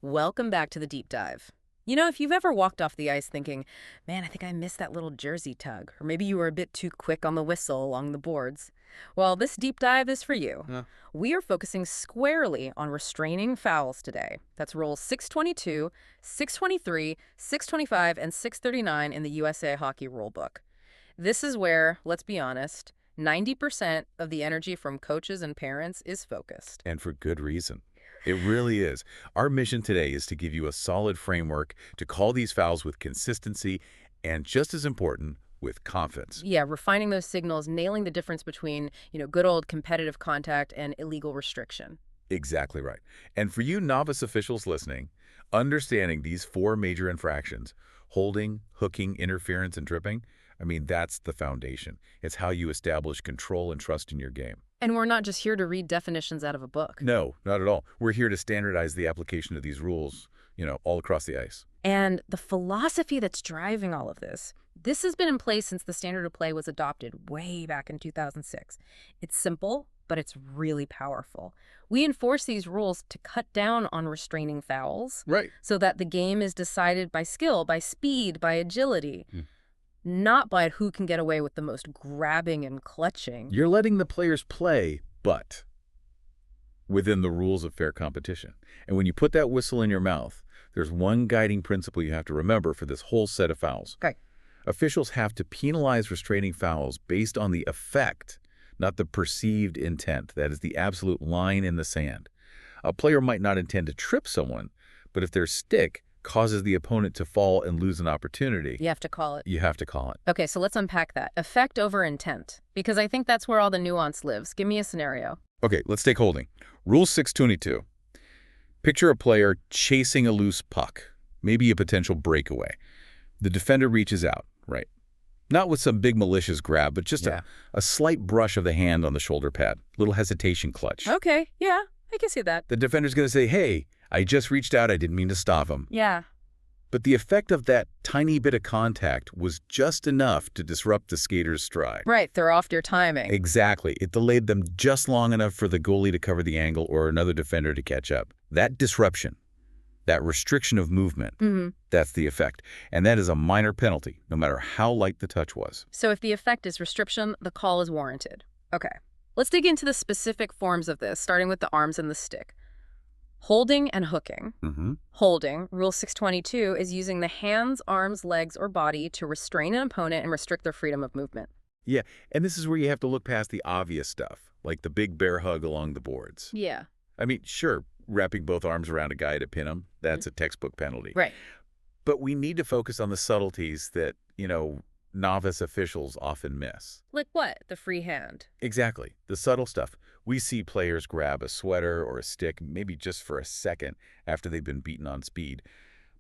Welcome back to the deep dive. If you've ever walked off the ice thinking, man, I think I missed that little jersey tug, or maybe you were a bit too quick on the whistle along the boards, well, this deep dive is for you. Yeah. We are focusing squarely on restraining fouls today. That's rules 622, 623, 625, and 639 in the USA Hockey Rulebook. This is where, let's be honest, 90% of the energy from coaches and parents is focused. And for good reason. It really is. Our mission today is to give you a solid framework to call these fouls with consistency and, just as important, with confidence. Yeah, refining those signals, nailing the difference between, good old competitive contact and illegal restriction. Exactly right. And for you novice officials listening, understanding these four major infractions, holding, hooking, interference, and tripping, that's the foundation. It's how you establish control and trust in your game. And we're not just here to read definitions out of a book. No, not at all. We're here to standardize the application of these rules, all across the ice. And the philosophy that's driving all of this has been in place since the standard of play was adopted way back in 2006. It's simple, but it's really powerful. We enforce these rules to cut down on restraining fouls. Right. So that the game is decided by skill, by speed, by agility. Not by who can get away with the most grabbing and clutching. You're letting the players play, but within the rules of fair competition. And when you put that whistle in your mouth, there's one guiding principle you have to remember for this whole set of fouls. Okay. Officials have to penalize restraining fouls based on the effect, not the perceived intent. That is the absolute line in the sand. A player might not intend to trip someone, but if their stick causes the opponent to fall and lose an opportunity, You have to call it. you have to call it. Okay, so let's unpack that. Effect over intent, because I think that's where all the nuance lives. Give me a scenario. Okay, let's take holding. Rule 622. Picture a player chasing a loose puck, maybe a potential breakaway. The defender reaches out, right? Not with some big malicious grab, but just a slight brush of the hand on the shoulder pad, little hesitation clutch. Okay, yeah, I can see that. The defender's going to say, hey, I just reached out, I didn't mean to stop him. Yeah. But the effect of that tiny bit of contact was just enough to disrupt the skater's stride. Right, they're off your timing. Exactly. It delayed them just long enough for the goalie to cover the angle or another defender to catch up. That disruption, that restriction of movement, that's the effect. And that is a minor penalty, no matter how light the touch was. So if the effect is restriction, the call is warranted. Okay, let's dig into the specific forms of this, starting with the arms and the stick. Holding and hooking. Holding, Rule 622, is using the hands, arms, legs, or body to restrain an opponent and restrict their freedom of movement. Yeah, and this is where you have to look past the obvious stuff, like the big bear hug along the boards. Yeah. Sure, wrapping both arms around a guy to pin him, that's a textbook penalty. Right. But we need to focus on the subtleties that, novice officials often miss. Like what? The free hand. Exactly. The subtle stuff. We see players grab a sweater or a stick, maybe just for a second after they've been beaten on speed.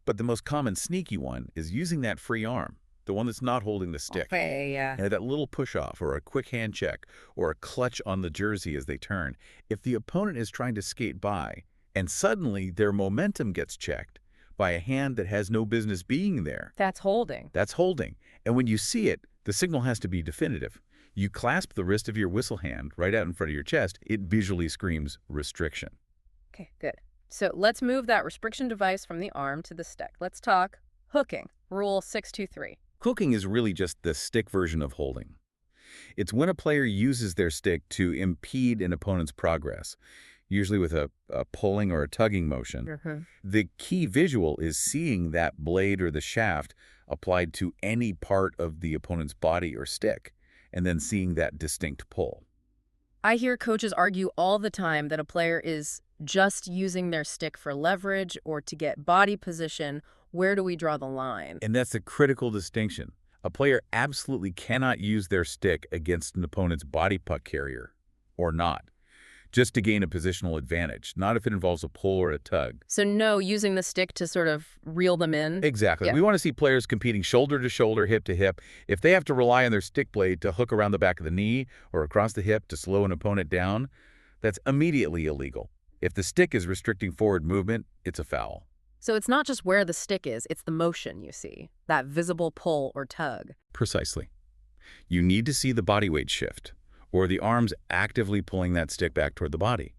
But the most common sneaky one is using that free arm, the one that's not holding the stick. Okay, yeah. And that little push-off or a quick hand check or a clutch on the jersey as they turn. If the opponent is trying to skate by and suddenly their momentum gets checked by a hand that has no business being there, That's holding. that's holding. And when you see it, the signal has to be definitive. You clasp the wrist of your whistle hand right out in front of your chest. It visually screams restriction. Okay, good. So let's move that restriction device from the arm to the stick. Let's talk hooking. Rule 623. Hooking is really just the stick version of holding. It's when a player uses their stick to impede an opponent's progress, usually with a pulling or a tugging motion. The key visual is seeing that blade or the shaft applied to any part of the opponent's body or stick, and then seeing that distinct pull. I hear coaches argue all the time that a player is just using their stick for leverage or to get body position. Where do we draw the line? And that's a critical distinction. A player absolutely cannot use their stick against an opponent's body puck carrier, or not, just to gain a positional advantage, not if it involves a pull or a tug. So no, using the stick to sort of reel them in? Exactly. Yeah. We want to see players competing shoulder to shoulder, hip to hip. If they have to rely on their stick blade to hook around the back of the knee or across the hip to slow an opponent down, that's immediately illegal. If the stick is restricting forward movement, it's a foul. So it's not just where the stick is, it's the motion you see, that visible pull or tug. Precisely. You need to see the body weight shift, or the arms actively pulling that stick back toward the body.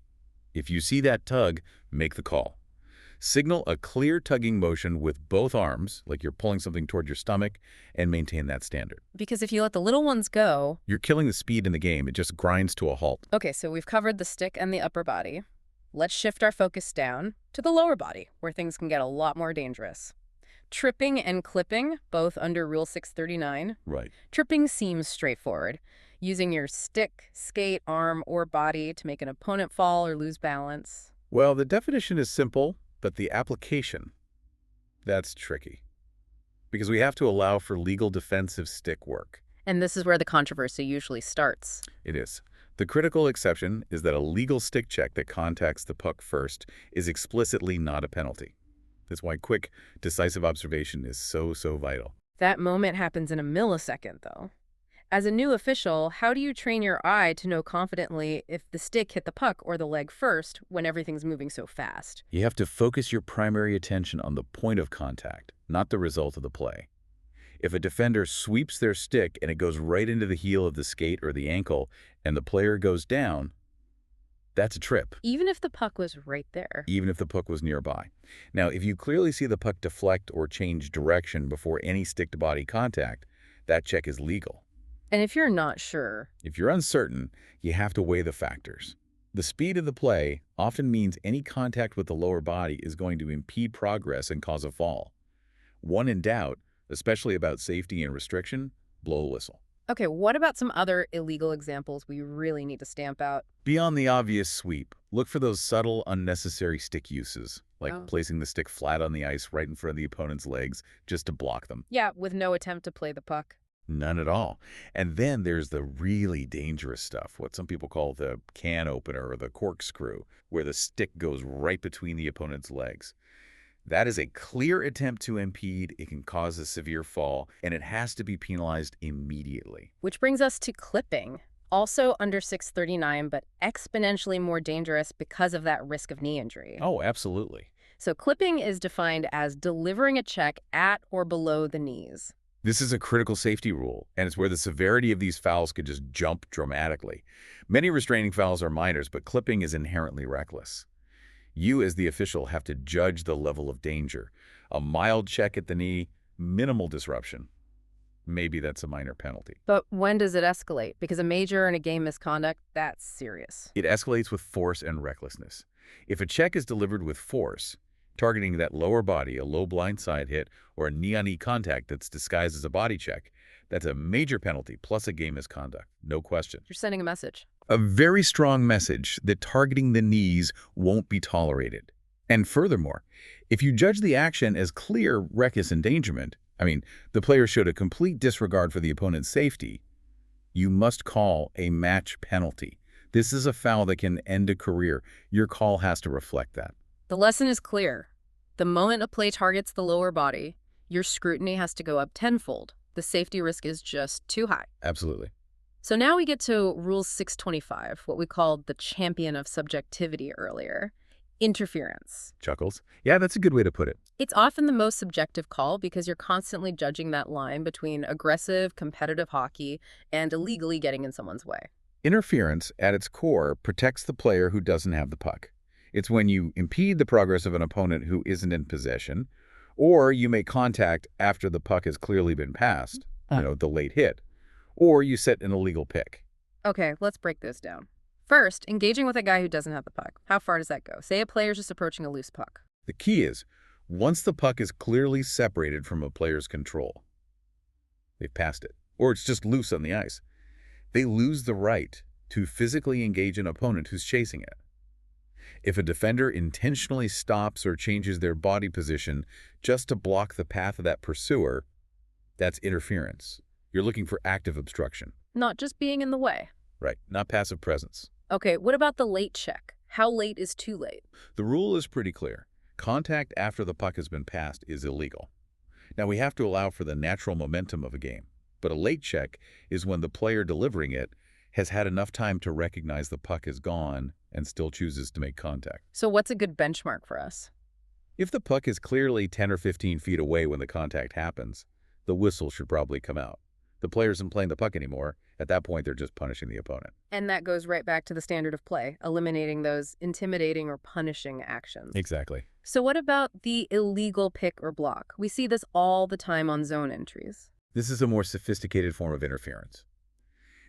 If you see that tug, make the call. Signal a clear tugging motion with both arms, like you're pulling something toward your stomach, and maintain that standard. Because if you let the little ones go... You're killing the speed in the game. It just grinds to a halt. Okay, so we've covered the stick and the upper body. Let's shift our focus down to the lower body, where things can get a lot more dangerous. Tripping and clipping, both under Rule 639. Right. Tripping seems straightforward. Using your stick, skate, arm, or body to make an opponent fall or lose balance. Well, the definition is simple, but the application, that's tricky. Because we have to allow for legal defensive stick work. And this is where the controversy usually starts. It is. The critical exception is that a legal stick check that contacts the puck first is explicitly not a penalty. That's why quick, decisive observation is so vital. That moment happens in a millisecond, though. As a new official, how do you train your eye to know confidently if the stick hit the puck or the leg first when everything's moving so fast? You have to focus your primary attention on the point of contact, not the result of the play. If a defender sweeps their stick and it goes right into the heel of the skate or the ankle and the player goes down, that's a trip. Even if the puck was right there. Even if the puck was nearby. Now, if you clearly see the puck deflect or change direction before any stick-to-body contact, that check is legal. And if you're not sure... If you're uncertain, you have to weigh the factors. The speed of the play often means any contact with the lower body is going to impede progress and cause a fall. When in doubt, especially about safety and restriction, blow a whistle. Okay, what about some other illegal examples we really need to stamp out? Beyond the obvious sweep, look for those subtle, unnecessary stick uses, like placing the stick flat on the ice right in front of the opponent's legs just to block them. Yeah, with no attempt to play the puck. None at all. And then there's the really dangerous stuff, what some people call the can opener or the corkscrew, where the stick goes right between the opponent's legs. That is a clear attempt to impede. It can cause a severe fall, and it has to be penalized immediately. Which brings us to clipping. Also under 639, but exponentially more dangerous because of that risk of knee injury. Oh, absolutely. So clipping is defined as delivering a check at or below the knees. This is a critical safety rule, and it's where the severity of these fouls could just jump dramatically. Many restraining fouls are minors, but clipping is inherently reckless. You, as the official, have to judge the level of danger. A mild check at the knee, minimal disruption. Maybe that's a minor penalty. But when does it escalate? Because a major in a game misconduct, that's serious. It escalates with force and recklessness. If a check is delivered with force, targeting that lower body, a low blindside hit, or a knee-on-knee contact that's disguised as a body check, that's a major penalty plus a game misconduct, no question. You're sending a message. A very strong message that targeting the knees won't be tolerated. And furthermore, if you judge the action as clear reckless endangerment, the player showed a complete disregard for the opponent's safety, you must call a match penalty. This is a foul that can end a career. Your call has to reflect that. The lesson is clear. The moment a play targets the lower body, your scrutiny has to go up tenfold. The safety risk is just too high. Absolutely. So now we get to Rule 625, what we called the champion of subjectivity earlier, interference. Chuckles. Yeah, that's a good way to put it. It's often the most subjective call because you're constantly judging that line between aggressive, competitive hockey and illegally getting in someone's way. Interference, at its core, protects the player who doesn't have the puck. It's when you impede the progress of an opponent who isn't in possession, or you make contact after the puck has clearly been passed, the late hit, or you set an illegal pick. Okay, let's break this down. First, engaging with a guy who doesn't have the puck. How far does that go? Say a player's just approaching a loose puck. The key is, once the puck is clearly separated from a player's control, they've passed it, or it's just loose on the ice, they lose the right to physically engage an opponent who's chasing it. If a defender intentionally stops or changes their body position just to block the path of that pursuer, that's interference. You're looking for active obstruction. Not just being in the way. Right, not passive presence. Okay, what about the late check? How late is too late? The rule is pretty clear. Contact after the puck has been passed is illegal. Now, we have to allow for the natural momentum of a game, but a late check is when the player delivering it has had enough time to recognize the puck is gone and still chooses to make contact. So what's a good benchmark for us? If the puck is clearly 10 or 15 feet away when the contact happens, the whistle should probably come out. The player isn't playing the puck anymore. At that point, they're just punishing the opponent. And that goes right back to the standard of play, eliminating those intimidating or punishing actions. Exactly. So what about the illegal pick or block? We see this all the time on zone entries. This is a more sophisticated form of interference.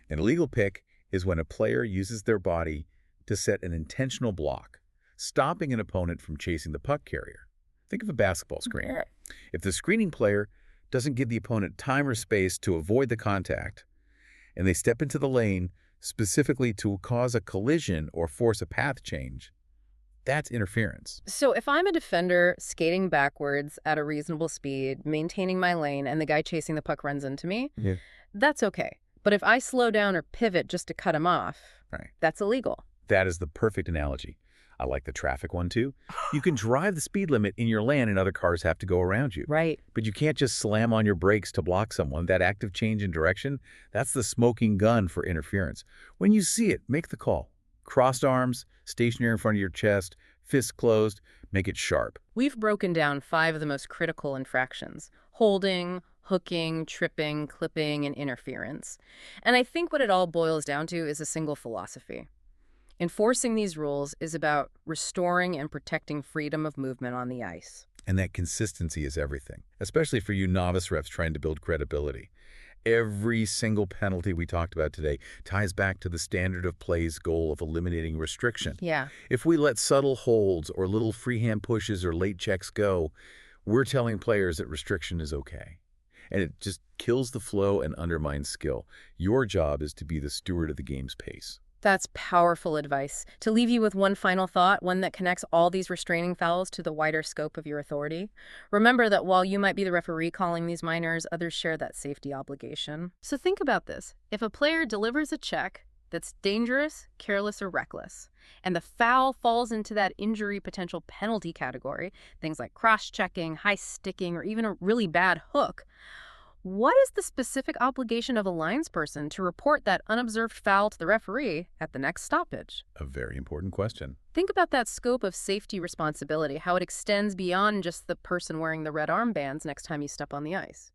An illegal pick is when a player uses their body to set an intentional block, stopping an opponent from chasing the puck carrier. Think of a basketball screen. If the screening player doesn't give the opponent time or space to avoid the contact, and they step into the lane specifically to cause a collision or force a path change, that's interference. So if I'm a defender skating backwards at a reasonable speed, maintaining my lane, and the guy chasing the puck runs into me, that's okay. But if I slow down or pivot just to cut him off, that's illegal. That is the perfect analogy. I like the traffic one, too. You can drive the speed limit in your lane and other cars have to go around you. Right. But you can't just slam on your brakes to block someone. That active change in direction, that's the smoking gun for interference. When you see it, make the call. Crossed arms, stationary in front of your chest, fists closed, make it sharp. We've broken down 5 of the most critical infractions: holding, hooking, tripping, clipping, and interference. And I think what it all boils down to is a single philosophy. Enforcing these rules is about restoring and protecting freedom of movement on the ice. And that consistency is everything, especially for you novice refs trying to build credibility. Every single penalty we talked about today ties back to the standard of play's goal of eliminating restriction. Yeah. If we let subtle holds or little freehand pushes or late checks go, we're telling players that restriction is okay. And it just kills the flow and undermines skill. Your job is to be the steward of the game's pace. That's powerful advice. To leave you with one final thought, one that connects all these restraining fouls to the wider scope of your authority. Remember that while you might be the referee calling these minors, others share that safety obligation. So think about this. If a player delivers a check that's dangerous, careless, or reckless, and the foul falls into that injury potential penalty category, things like cross-checking, high sticking, or even a really bad hook, what is the specific obligation of a linesperson to report that unobserved foul to the referee at the next stoppage? A very important question. Think about that scope of safety responsibility, how it extends beyond just the person wearing the red armbands next time you step on the ice.